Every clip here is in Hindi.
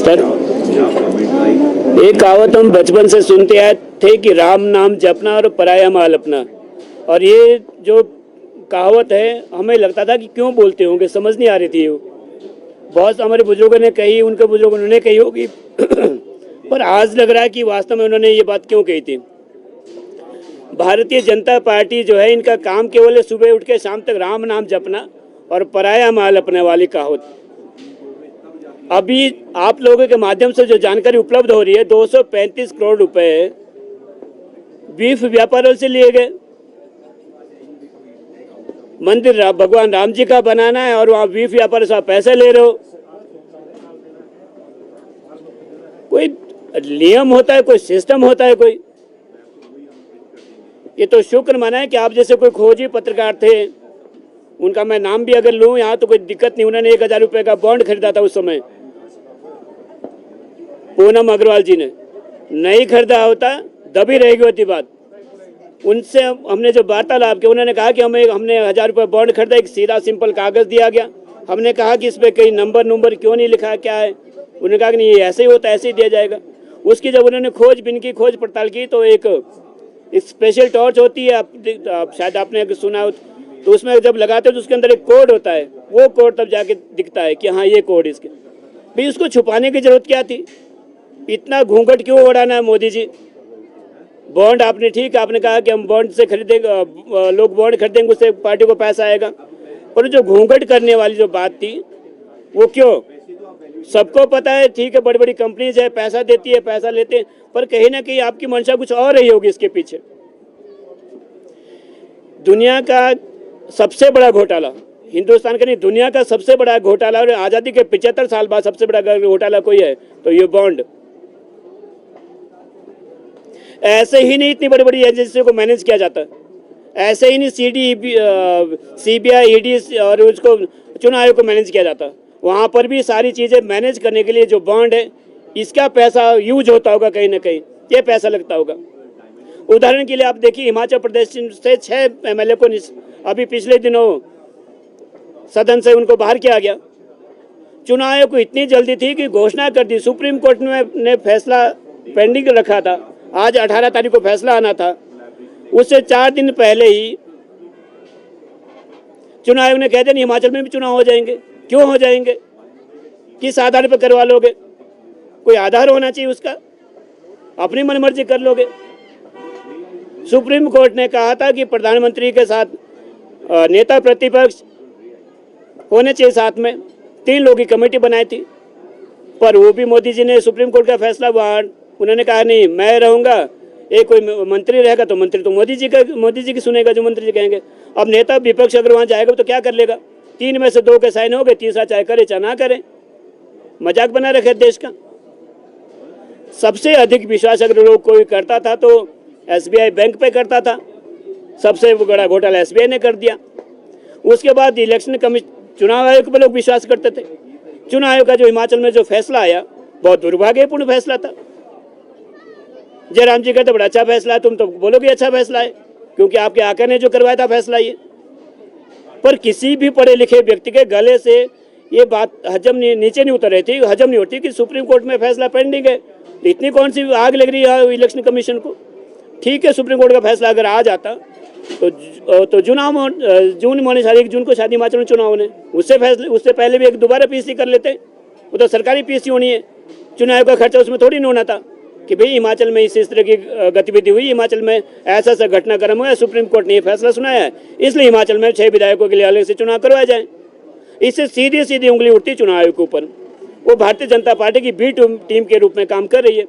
सर, एक कहावत हम बचपन से सुनते आए थे कि राम नाम जपना और पराया माल अपना। और ये जो कहावत है हमें लगता था कि क्यों बोलते होंगे, समझ नहीं आ रही थी। बहुत हमारे बुजुर्गों ने कही, उनके बुजुर्गों ने कही होगी पर आज लग रहा है कि वास्तव में उन्होंने ये बात क्यों कही थी। भारतीय जनता पार्टी जो है, इनका काम केवल सुबह उठ के शाम तक राम नाम जपना और पराया माल अपने वाली कहावत। अभी आप लोगों के माध्यम से जो जानकारी उपलब्ध हो रही है, 235 करोड़ रुपए बीफ व्यापारियों से लिए गए। मंदिर भगवान राम जी का बनाना है और वहां बीफ व्यापारी से आप पैसे ले रहे हो। कोई नियम होता है, कोई सिस्टम होता है कोई। ये तो शुक्र मनाए कि आप जैसे कोई खोजी पत्रकार थे, उनका मैं नाम भी अगर लूं यहाँ तो कोई दिक्कत नहीं। उन्होंने 1000 रुपए का बॉन्ड खरीदा था उस समय, पूनम अग्रवाल जी ने। नहीं खरीदा होता दबी रहेगी होती बात। उनसे हमने जो वार्तालाप किया, उन्होंने कहा कि हमने 1000 रुपये बॉन्ड खरीदा, एक सीधा सिंपल कागज दिया गया। हमने कहा कि इस पर कई नंबर क्यों नहीं लिखा, क्या है। उन्होंने कहा कि नहीं, ये ऐसे ही होता है, ऐसे ही दिया जाएगा। उसकी जब उन्होंने खोजबीन की, खोज पड़ताल की, तो एक स्पेशल टॉर्च होती है, आप शायद आपने सुना हो, तो उसमें जब लगाते हो तो उसके अंदर एक कोड होता है। वो कोड तब जाके दिखता है कि हाँ ये कोड इसके। भाई उसको छुपाने की जरूरत क्या थी? इतना घूंघट क्यों उड़ाना है मोदी जी? बॉन्ड आपने ठीक, आपने कहा कि हम बॉन्ड से खरीदेंगे, लोग बॉन्ड खरीदेंगे, उससे पार्टी को पैसा आएगा। पर जो घूंघट करने वाली जो बात थी वो क्यों? सबको पता है, ठीक है, बड़ी बड़ी कंपनीज है, पैसा देती है, पैसा लेते हैं, पर कहीं ना कहीं आपकी मंशा कुछ और रही होगी इसके पीछे। दुनिया का सबसे बड़ा घोटाला, हिंदुस्तान का नहीं, दुनिया का सबसे बड़ा घोटाला, और आज़ादी के 75 साल बाद सबसे बड़ा घोटाला कोई है तो ये बॉन्ड। ऐसे ही नहीं इतनी बड़ी बड़ी एजेंसियों को मैनेज किया जाता, ऐसे ही नहीं सीबीआई, ईडी और उसको चुनाव आयोग को मैनेज किया जाता। वहाँ पर भी सारी चीज़ें मैनेज करने के लिए जो बॉन्ड है, इसका पैसा यूज होता होगा, कहीं ना कहीं ये पैसा लगता होगा। उदाहरण के लिए आप देखिए, हिमाचल प्रदेश से 6 MLA को अभी पिछले दिनों सदन से उनको बाहर किया गया। चुनाव आयोग को इतनी जल्दी थी कि घोषणा कर दी। सुप्रीम कोर्ट ने फैसला पेंडिंग रखा था, आज 18 तारीख को फैसला आना था। उससे 4 दिन पहले ही चुनाव आयोग ने कह दिया हिमाचल में भी चुनाव हो जाएंगे। क्यों हो जाएंगे? किस आधार पर करवा लोगे? कोई आधार होना चाहिए उसका, अपनी मनमर्जी कर लोगे। सुप्रीम कोर्ट ने कहा था कि प्रधानमंत्री के साथ नेता प्रतिपक्ष होने चाहिए साथ में, 3 लोगों की कमेटी बनाई थी। पर वो भी मोदी जी ने, सुप्रीम कोर्ट का फैसला हुआ, उन्होंने कहा नहीं मैं रहूंगा, एक कोई मंत्री रहेगा तो मंत्री तो मोदी जी की सुनेगा जो मंत्री जी कहेंगे। अब नेता विपक्ष अगर वहां जाएगा तो क्या कर लेगा? 3 में से 2 के साइन हो गए, तीसरा चाहे करे चाहे ना करे, मजाक बना रखे देश का। सबसे अधिक विश्वास अगर लोग कोई करता था तो SBI बैंक पे करता था। सबसे बड़ा घोटाला SBI ने कर दिया। उसके बाद इलेक्शन कमीशन, चुनाव आयोग पर लोग विश्वास करते थे। चुनाव आयोग का जो हिमाचल में जो फैसला आया, बहुत दुर्भाग्यपूर्ण फैसला था। जयराम जी कहते बड़ा अच्छा फैसला है, तुम तो बोलोगे अच्छा फैसला है क्योंकि आपके आका ने जो करवाया था फैसला ये। पर किसी भी पढ़े लिखे व्यक्ति के गले से ये बात नीचे नहीं उतर रही थी, हजम नहीं होती कि सुप्रीम कोर्ट में फैसला पेंडिंग है। इतनी कौन सी आग लग रही है इलेक्शन कमीशन को? ठीक है, सुप्रीम कोर्ट का फैसला अगर आ जाता तो जून महीने 1 जून को शायद हिमाचल में चुनाव होने, उससे पहले भी एक दोबारा पीसी कर लेते। वो तो सरकारी पीसी होनी है, चुनाव का खर्चा उसमें थोड़ी न होना था कि भाई हिमाचल में इस तरह की गतिविधि हुई, हिमाचल में ऐसा घटनाक्रम हुआ, सुप्रीम कोर्ट ने ये फैसला सुनाया है, इसलिए हिमाचल में 6 विधायकों के लिए अलग से चुनाव करवाया जाए। इससे सीधी उंगली उठती चुनाव आयोग के ऊपर। वो भारतीय जनता पार्टी की बी टीम के रूप में काम कर रही है।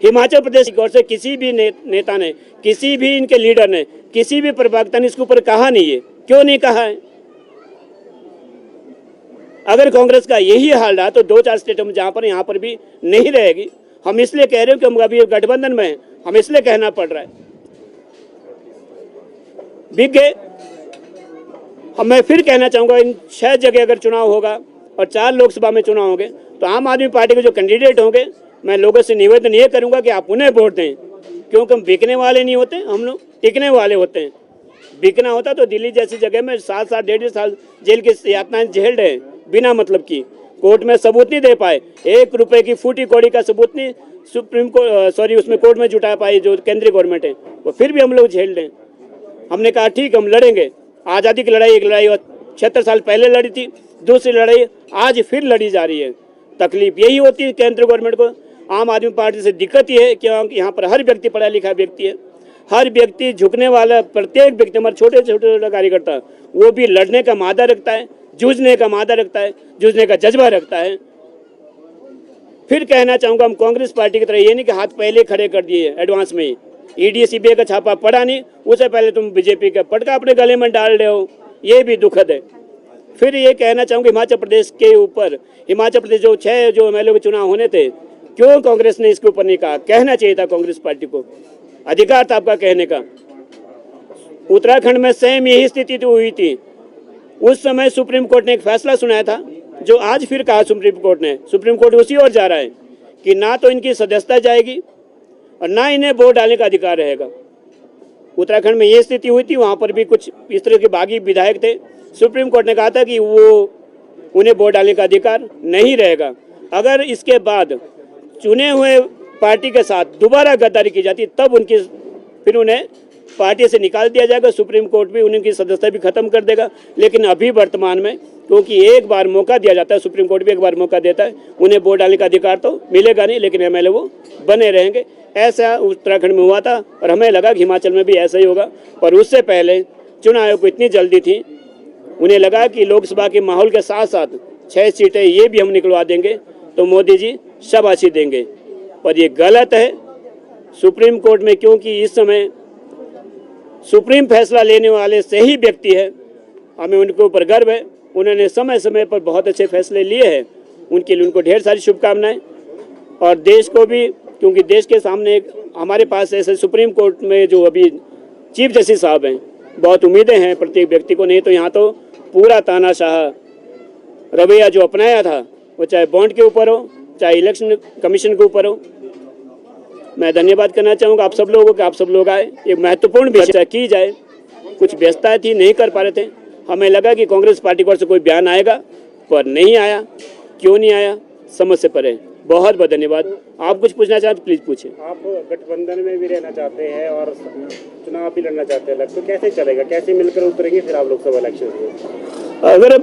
हिमाचल प्रदेश की ओर से किसी भी नेता ने, किसी भी इनके लीडर ने, किसी भी प्रवक्ता ने इसके ऊपर कहा नहीं है। क्यों नहीं कहा है? अगर कांग्रेस का यही हाल रहा तो 2-4 स्टेटों में जहां पर यहाँ पर भी नहीं रहेगी। हम इसलिए कह रहे हो कि हम अभी गठबंधन में हैं, हम इसलिए कहना पड़ रहा है। बिक गए। मैं फिर कहना चाहूंगा, इन 6 जगह अगर चुनाव होगा और 4 लोकसभा में चुनाव होंगे तो आम आदमी पार्टी के जो कैंडिडेट होंगे, मैं लोगों से निवेदन ये करूंगा कि आप उन्हें वोट दें, क्योंकि हम बिकने वाले नहीं होते, हम लोग टिकने वाले होते हैं। बिकना होता तो दिल्ली जैसी जगह में 7 साल 1.5 साल जेल की यातनाएं झेल रहे बिना मतलब की। कोर्ट में सबूत नहीं दे पाए, 1 रुपए की फूटी कौड़ी का सबूत नहीं सुप्रीम कोर्ट उसमें कोर्ट में जुटा पाई जो केंद्रीय गवर्नमेंट है, वो फिर भी हम लोग झेल लें। हमने कहा ठीक हम लड़ेंगे। आज़ादी की लड़ाई एक लड़ाई 76 साल पहले लड़ी थी, दूसरी लड़ाई आज फिर लड़ी जा रही है। तकलीफ यही होती है केंद्र गवर्नमेंट को। आम आदमी पार्टी से दिक्कत ये है कि यहाँ पर हर व्यक्ति पढ़ा लिखा व्यक्ति है, हर व्यक्ति झुकने वाला, प्रत्येक व्यक्ति हमारे छोटे छोटे कार्यकर्ता वो भी लड़ने का मादा रखता है, जूझने का मादा रखता है, जूझने का जज्बा रखता है। फिर कहना चाहूँगा हम कांग्रेस पार्टी की तरह ये नहीं कि हाथ पहले खड़े कर दिए एडवांस में ही, ईडी सीबीआई का छापा पड़ा नहीं, उससे पहले तुम बीजेपी का पटका अपने गले में डाल रहे हो, ये भी दुखद है। फिर ये कहना चाहूँगा हिमाचल प्रदेश के ऊपर, हिमाचल प्रदेश जो 6 जो एमएलए के चुनाव होने थे, क्यों कांग्रेस ने इसके ऊपर नहीं कहा? कहना चाहिए था कांग्रेस पार्टी को, अधिकार था आपका कहने का। उत्तराखंड में सेम यही स्थिति तो हुई थी। उस समय सुप्रीम कोर्ट ने एक फैसला सुनाया था जो आज फिर कहा सुप्रीम कोर्ट ने, सुप्रीम कोर्ट उसी ओर जा रहा है कि ना तो इनकी सदस्यता जाएगी और ना इन्हें वोट डालने का अधिकार रहेगा। उत्तराखंड में ये स्थिति हुई थी, वहाँ पर भी कुछ इस तरह के बागी विधायक थे। सुप्रीम कोर्ट ने कहा था कि वो उन्हें वोट डालने का अधिकार नहीं रहेगा। अगर इसके बाद चुने हुए पार्टी के साथ दोबारा गद्दारी की जाती तब उनकी फिर उन्हें पार्टी से निकाल दिया जाएगा, सुप्रीम कोर्ट भी उनकी सदस्यता भी खत्म कर देगा। लेकिन अभी वर्तमान में क्योंकि एक बार मौका दिया जाता है, सुप्रीम कोर्ट भी एक बार मौका देता है, उन्हें वोट डालने का अधिकार तो मिलेगा नहीं, लेकिन एमएलए वो बने रहेंगे। ऐसा उत्तराखंड में हुआ था और हमें लगा कि हिमाचल में भी ऐसा ही होगा। और उससे पहले चुनाव आयोग को इतनी जल्दी थी, उन्हें लगा कि लोकसभा के माहौल के साथ साथ 6 सीटें ये भी हम निकलवा देंगे तो मोदी जी शाबाशी देंगे, और ये गलत है। सुप्रीम कोर्ट में क्योंकि इस समय सुप्रीम फैसला लेने वाले सही व्यक्ति है, हमें उनके ऊपर गर्व है। उन्होंने समय समय पर बहुत अच्छे फैसले लिए हैं, उनके लिए उनको ढेर सारी शुभकामनाएं। और देश को भी, क्योंकि देश के सामने हमारे पास ऐसे सुप्रीम कोर्ट में जो अभी चीफ जस्टिस साहब हैं, बहुत उम्मीदें हैं प्रत्येक व्यक्ति को। नहीं तो यहाँ तो पूरा तानाशाह रवैया जो अपनाया था, वो चाहे बॉन्ड के ऊपर हो, चाहे इलेक्शन कमीशन के ऊपर हो। मैं धन्यवाद करना चाहूँगा आप सब लोगों को, आप सब लोग आए, एक महत्वपूर्ण विषय की जाए। कुछ व्यस्तता थी, नहीं कर पा रहे थे। हमें लगा कि कांग्रेस पार्टी की ओर से कोई बयान आएगा, पर नहीं आया। क्यों नहीं आया, समझ से परे। बहुत बहुत धन्यवाद। आप कुछ पूछना चाहते तो प्लीज पूछें। आप गठबंधन में भी रहना चाहते हैं और चुनाव भी लड़ना चाहते हैं, तो कैसे चलेगा, कैसे मिलकर उतरेंगे फिर आप लोकसभा इलेक्शन में? अगर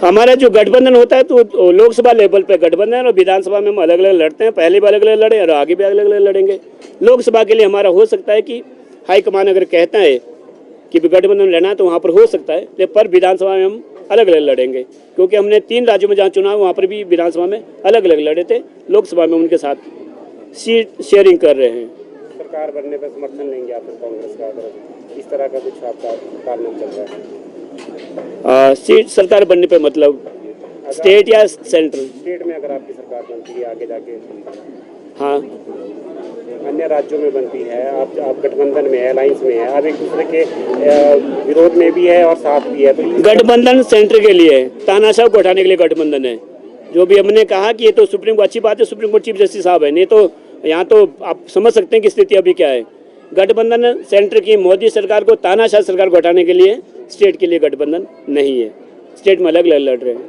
हमारा जो गठबंधन होता है तो लोकसभा लेवल पे गठबंधन और विधानसभा में हम अलग अलग लड़ते हैं। पहले भी अलग अलग लड़े और आगे भी अलग अलग लड़ेंगे। लोकसभा के लिए हमारा हो सकता है कि हाईकमान अगर कहता है कि गठबंधन लेना है तो वहाँ पर हो सकता है, पर विधानसभा में हम अलग अलग लड़ेंगे, क्योंकि हमने 3 राज्यों में जहाँ चुनाव वहाँ पर भी विधानसभा में अलग अलग लड़े थे। लोकसभा में उनके साथ सीट शेयरिंग कर रहे हैं। सरकार बनने पर समर्थन लेंगे आप कांग्रेस का, अगर इस तरह का कुछ आपका कारनामा चल रहा है? सीट सरकार बनने पे मतलब स्टेट या सेंट्रल? स्टेट में अगर आपकी सरकार बनती है आगे जाके, हाँ, अन्य राज्यों में बनती है, आप गठबंधन में है, अलायंस में है, आप एक दूसरे के विरोध में भी है और साथ भी है, तो गठबंधन सेंटर के लिए है, तानाशाह को हटाने के लिए गठबंधन है। जो भी हमने कहा कि ये तो सुप्रीम कोर्ट, अच्छी बात है सुप्रीम कोर्ट चीफ जस्टिस साहब है, नहीं तो यहाँ तो आप समझ सकते हैं कि स्थिति अभी क्या है। गठबंधन सेंटर की मोदी सरकार को, तानाशाह सरकार को हटाने के लिए, स्टेट के लिए गठबंधन नहीं है। स्टेट में अलग अलग लड़ रहे हैं।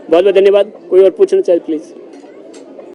बहुत बहुत धन्यवाद। कोई और पूछना चाहे प्लीज़।